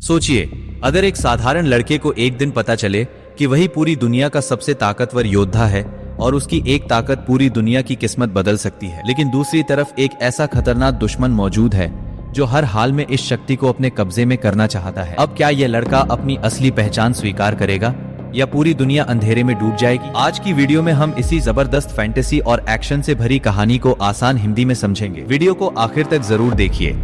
सोचिए, अगर एक साधारण लड़के को एक दिन पता चले कि वही पूरी दुनिया का सबसे ताकतवर योद्धा है और उसकी एक ताकत पूरी दुनिया की किस्मत बदल सकती है, लेकिन दूसरी तरफ एक ऐसा खतरनाक दुश्मन मौजूद है जो हर हाल में इस शक्ति को अपने कब्जे में करना चाहता है। अब क्या यह लड़का अपनी असली पहचान स्वीकार करेगा या पूरी दुनिया अंधेरे में डूब जाएगी? आज की वीडियो में हम इसी जबरदस्त फैंटेसी और एक्शन से भरी कहानी को आसान हिंदी में समझेंगे। वीडियो को आखिर तक जरूर देखिए।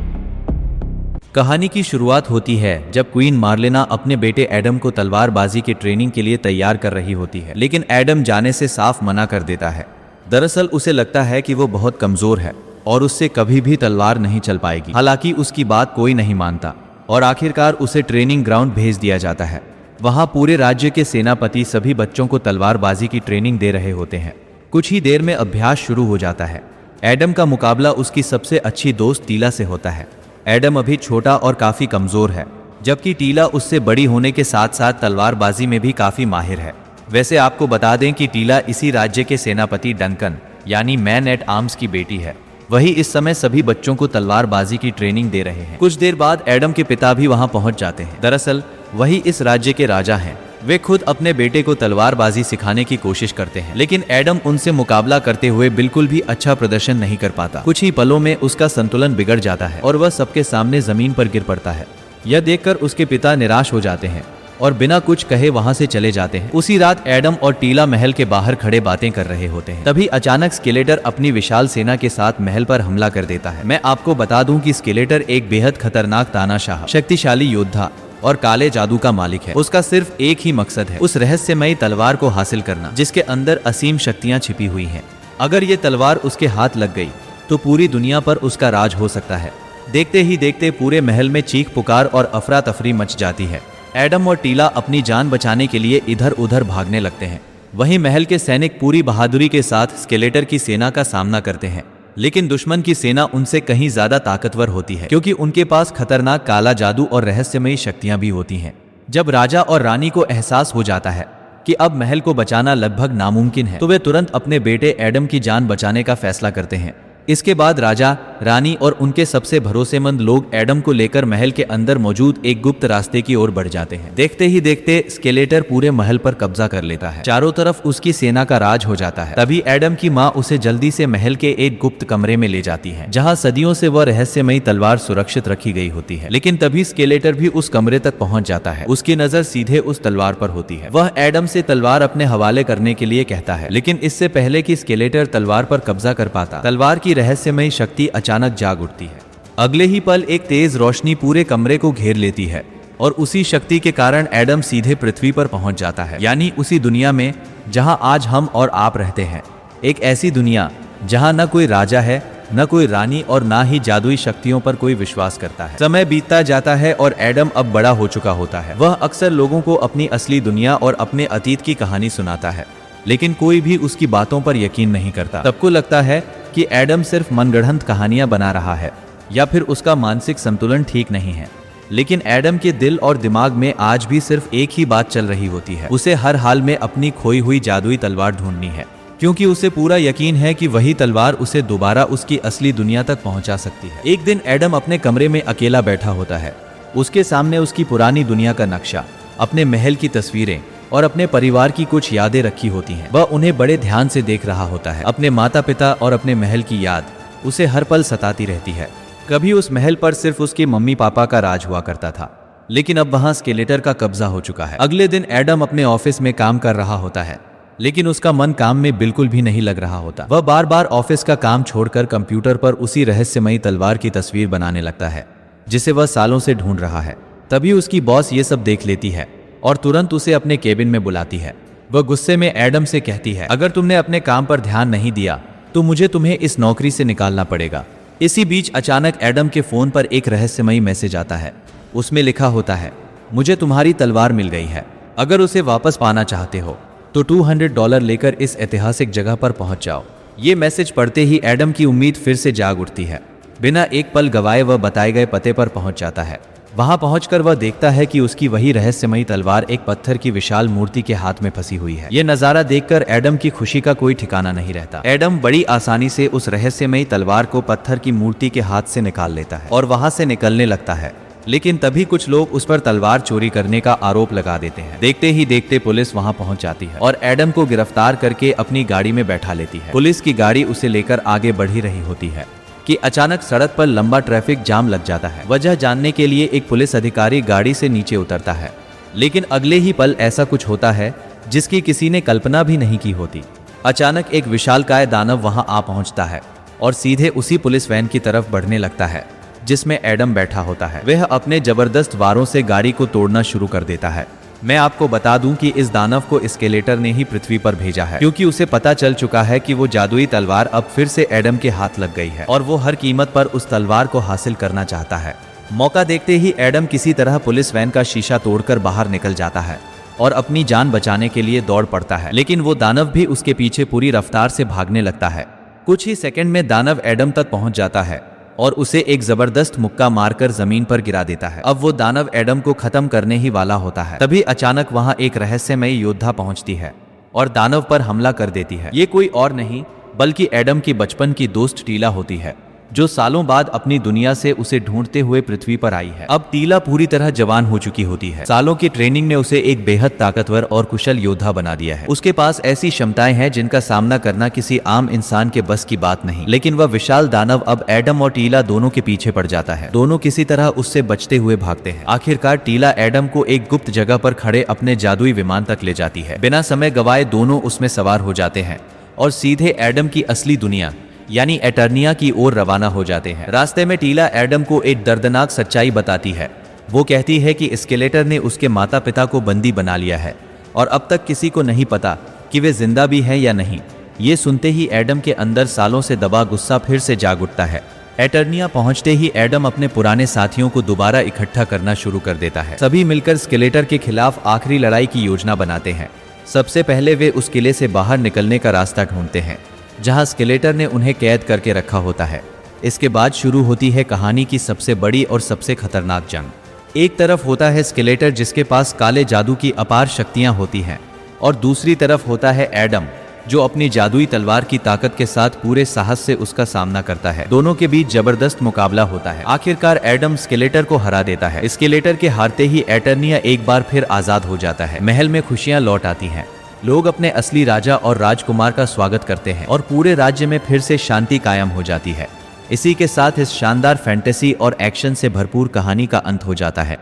कहानी की शुरुआत होती है जब क्वीन मार्लेना अपने बेटे एडम को तलवारबाजी की ट्रेनिंग के लिए तैयार कर रही होती है, लेकिन एडम जाने से साफ मना कर देता है। दरअसल उसे लगता है कि वो बहुत कमजोर है और उससे कभी भी तलवार नहीं चल पाएगी। हालांकि उसकी बात कोई नहीं मानता और आखिरकार उसे ट्रेनिंग ग्राउंड भेज दिया जाता है। वहां पूरे राज्य के सेनापति सभी बच्चों को तलवारबाजी की ट्रेनिंग दे रहे होते हैं। कुछ ही देर में अभ्यास शुरू हो जाता है। एडम का मुकाबला उसकी सबसे अच्छी दोस्त टीला से होता है। एडम अभी छोटा और काफी कमजोर है, जबकि टीला उससे बड़ी होने के साथ साथ तलवारबाजी में भी काफी माहिर है। वैसे आपको बता दें कि टीला इसी राज्य के सेनापति डंकन यानी मैन एट आर्म्स की बेटी है। वही इस समय सभी बच्चों को तलवारबाजी की ट्रेनिंग दे रहे हैं। कुछ देर बाद एडम के पिता भी वहां पहुंच जाते हैं। दरअसल वही इस राज्य के राजा हैं। वे खुद अपने बेटे को तलवारबाजी सिखाने की कोशिश करते हैं, लेकिन एडम उनसे मुकाबला करते हुए बिल्कुल भी अच्छा प्रदर्शन नहीं कर पाता। कुछ ही पलों में उसका संतुलन बिगड़ जाता है और वह सबके सामने जमीन पर गिर पड़ता है। यह देखकर उसके पिता निराश हो जाते हैं और बिना कुछ कहे वहां से चले जाते हैं। उसी रात एडम और टीला महल के बाहर खड़े बातें कर रहे होते हैं। तभी अचानक स्केलेटर अपनी विशाल सेना के साथ महल पर हमला कर देता है। मैं आपको बता दूं कि स्केलेटर एक बेहद खतरनाक तानाशाह, शक्तिशाली योद्धा और काले जादू का मालिक है। उसका सिर्फ एक ही मकसद है, उस रहस्यमयी तलवार को हासिल करना जिसके अंदर असीम शक्तियां छिपी हुई हैं। अगर ये तलवार उसके हाथ लग गई तो पूरी दुनिया पर उसका राज हो सकता है। देखते ही देखते पूरे महल में चीख पुकार और अफरा तफरी मच जाती है। एडम और टीला अपनी जान बचाने के लिए इधर उधर भागने लगते हैं। वहीं महल के सैनिक पूरी बहादुरी के साथ स्केलेटर की सेना का सामना करते हैं, लेकिन दुश्मन की सेना उनसे कहीं ज्यादा ताकतवर होती है, क्योंकि उनके पास खतरनाक काला जादू और रहस्यमयी शक्तियां भी होती हैं। जब राजा और रानी को एहसास हो जाता है कि अब महल को बचाना लगभग नामुमकिन है, तो वे तुरंत अपने बेटे एडम की जान बचाने का फैसला करते हैं। इसके बाद राजा, रानी और उनके सबसे भरोसेमंद लोग एडम को लेकर महल के अंदर मौजूद एक गुप्त रास्ते की ओर बढ़ जाते हैं। देखते ही देखते स्केलेटर पूरे महल पर कब्जा कर लेता है। चारों तरफ उसकी सेना का राज हो जाता है। तभी एडम की माँ उसे जल्दी से महल के एक गुप्त कमरे में ले जाती है, जहाँ सदियों से वह रहस्यमयी तलवार सुरक्षित रखी गई होती है। लेकिन तभी स्केलेटर भी उस कमरे तक पहुंच जाता है। उसकी नजर सीधे उस तलवार पर होती है। वह एडम से तलवार अपने हवाले करने के लिए कहता है, लेकिन इससे पहले कि स्केलेटर तलवार पर कब्जा कर पाता, तलवार की रहस्यमयी शक्ति अचानक जाग उठती है। अगले ही पल एक तेज रोशनी पूरे कमरे को घेर लेती है और उसी शक्ति के कारण एडम सीधे पृथ्वी पर पहुंच जाता है, यानी उसी दुनिया में जहां आज हम और आप रहते हैं। एक ऐसी दुनिया जहां न कोई राजा है, न कोई रानी और ना ही जादुई शक्तियों पर कोई विश्वास करता है। समय बीतता जाता है और एडम अब बड़ा हो चुका होता है। वह अक्सर लोगों को अपनी असली दुनिया और अपने अतीत की कहानी सुनाता है, लेकिन कोई भी उसकी बातों पर यकीन नहीं करता। सबको लगता है कि एडम सिर्फ मनगढ़ंत कहानियां बना रहा है या फिर उसका मानसिक संतुलन ठीक नहीं है। लेकिन एडम के दिल और दिमाग में आज भी सिर्फ एक ही बात चल रही होती है, उसे हर हाल में अपनी खोई हुई जादुई तलवार ढूंढनी है, क्योंकि उसे पूरा यकीन है कि वही तलवार उसे दोबारा उसकी असली दुनिया तक पहुंचा सकती है। एक दिन एडम अपने कमरे में अकेला बैठा होता है। उसके सामने उसकी पुरानी दुनिया का नक्शा, अपने महल की तस्वीरें और अपने परिवार की कुछ यादें रखी होती हैं। वह उन्हें बड़े ध्यान से देख रहा होता है। अपने माता पिता और अपने महल की याद उसे हर पल सताती रहती है। कभी उस महल पर सिर्फ उसके मम्मी पापा का राज हुआ करता था, लेकिन अब वहां स्केलेटर का कब्जा हो चुका है। अगले दिन एडम अपने ऑफिस में काम कर रहा होता है, लेकिन उसका मन काम में बिल्कुल भी नहीं लग रहा होता। वह बार बार ऑफिस का काम छोड़कर कंप्यूटर पर उसी रहस्यमयी तलवार की तस्वीर बनाने लगता है, जिसे वह सालों से ढूंढ रहा है। तभी उसकी बॉस ये सब देख लेती है और तुरंत उसे अपने केबिन में बुलाती है। वह गुस्से में एडम से कहती है, अगर तुमने अपने काम पर ध्यान नहीं दिया तो मुझे तुम्हें इस नौकरी से निकालना पड़ेगा। इसी बीच अचानक एडम के फोन पर एक रहस्यमयी मैसेज आता है। उसमें लिखा होता है, मुझे तुम्हारी तलवार मिल गई है। अगर उसे वापस पाना चाहते हो तो $200 लेकर इस ऐतिहासिक जगह पर पहुंच जाओ। ये मैसेज पढ़ते ही एडम की उम्मीद फिर से जाग उठती है। बिना एक पल गवाए वह बताए गए पते पर पहुंच जाता है। वहां पहुंचकर वह देखता है कि उसकी वही रहस्यमयी तलवार एक पत्थर की विशाल मूर्ति के हाथ में फंसी हुई है। यह नजारा देखकर एडम की खुशी का कोई ठिकाना नहीं रहता। एडम बड़ी आसानी से उस रहस्यमयी तलवार को पत्थर की मूर्ति के हाथ से निकाल लेता है और वहां से निकलने लगता है। लेकिन तभी कुछ लोग उस पर तलवार चोरी करने का आरोप लगा देते हैं। देखते ही देखते पुलिस वहां पहुंच जाती है और एडम को गिरफ्तार करके अपनी गाड़ी में बैठा लेती है। पुलिस की गाड़ी उसे लेकर आगे बढ़ ही रही होती है कि अचानक सड़क पर लंबा ट्रैफिक जाम लग जाता है। वजह जानने के लिए एक पुलिस अधिकारी गाड़ी से नीचे उतरता है, लेकिन अगले ही पल ऐसा कुछ होता है जिसकी किसी ने कल्पना भी नहीं की होती। अचानक एक विशालकाय दानव वहां आ पहुंचता है और सीधे उसी पुलिस वैन की तरफ बढ़ने लगता है जिसमें एडम बैठा होता है। वह अपने जबरदस्त वारों से गाड़ी को तोड़ना शुरू कर देता है। मैं आपको बता दूं कि इस दानव को स्केलेटर ने ही पृथ्वी पर भेजा है, क्योंकि उसे पता चल चुका है कि वो जादुई तलवार अब फिर से एडम के हाथ लग गई है और वो हर कीमत पर उस तलवार को हासिल करना चाहता है। मौका देखते ही एडम किसी तरह पुलिस वैन का शीशा तोड़कर बाहर निकल जाता है और अपनी जान बचाने के लिए दौड़ पड़ता है, लेकिन वो दानव भी उसके पीछे पूरी रफ्तार से भागने लगता है। कुछ ही सेकंड में दानव एडम तक पहुंच जाता है और उसे एक जबरदस्त मुक्का मारकर जमीन पर गिरा देता है। अब वो दानव एडम को खत्म करने ही वाला होता है। तभी अचानक वहां एक रहस्यमयी योद्धा पहुंचती है और दानव पर हमला कर देती है। ये कोई और नहीं बल्कि एडम की बचपन की दोस्त टीला होती है, जो सालों बाद अपनी दुनिया से उसे ढूंढते हुए पृथ्वी पर आई है। अब टीला पूरी तरह जवान हो चुकी होती है। सालों की ट्रेनिंग ने उसे एक बेहद ताकतवर और कुशल योद्धा बना दिया है। उसके पास ऐसी क्षमताएं हैं जिनका सामना करना किसी आम इंसान के बस की बात नहीं। लेकिन वह विशाल दानव अब एडम और टीला दोनों के पीछे पड़ जाता है। दोनों किसी तरह उससे बचते हुए भागते हैं। आखिरकार टीला एडम को एक गुप्त जगह पर खड़े अपने जादुई विमान तक ले जाती है। बिना समय गवाए दोनों उसमें सवार हो जाते हैं और सीधे एडम की असली दुनिया यानी एटर्निया की ओर रवाना हो जाते हैं। रास्ते में टीला एडम को एक दर्दनाक सच्चाई बताती है। वो कहती है कि स्केलेटर ने उसके माता पिता को बंदी बना लिया है और अब तक किसी को नहीं पता कि वे जिंदा भी हैं या नहीं। ये सुनते ही एडम के अंदर सालों से दबा गुस्सा फिर से जाग उठता है। एटर्निया पहुंचते ही एडम अपने पुराने साथियों को दोबारा इकट्ठा करना शुरू कर देता है। सभी मिलकर स्केलेटर के खिलाफ आखिरी लड़ाई की योजना बनाते हैं। सबसे पहले वे उस किले से बाहर निकलने का रास्ता ढूंढते हैं जहां स्केलेटर ने उन्हें कैद करके रखा होता है। इसके बाद शुरू होती है कहानी की सबसे बड़ी और सबसे खतरनाक जंग। एक तरफ होता है स्केलेटर जिसके पास काले जादू की अपार शक्तियां होती हैं और दूसरी तरफ होता है एडम जो अपनी जादुई तलवार की ताकत के साथ पूरे साहस से उसका सामना करता है। दोनों के बीच जबरदस्त मुकाबला होता है। आखिरकार एडम स्केलेटर को हरा देता है। स्केलेटर के हारते ही एटर्निया एक बार फिर आजाद हो जाता है। महल में खुशियां लौट आती हैं। लोग अपने असली राजा और राजकुमार का स्वागत करते हैं और पूरे राज्य में फिर से शांति कायम हो जाती है। इसी के साथ इस शानदार फैंटेसी और एक्शन से भरपूर कहानी का अंत हो जाता है।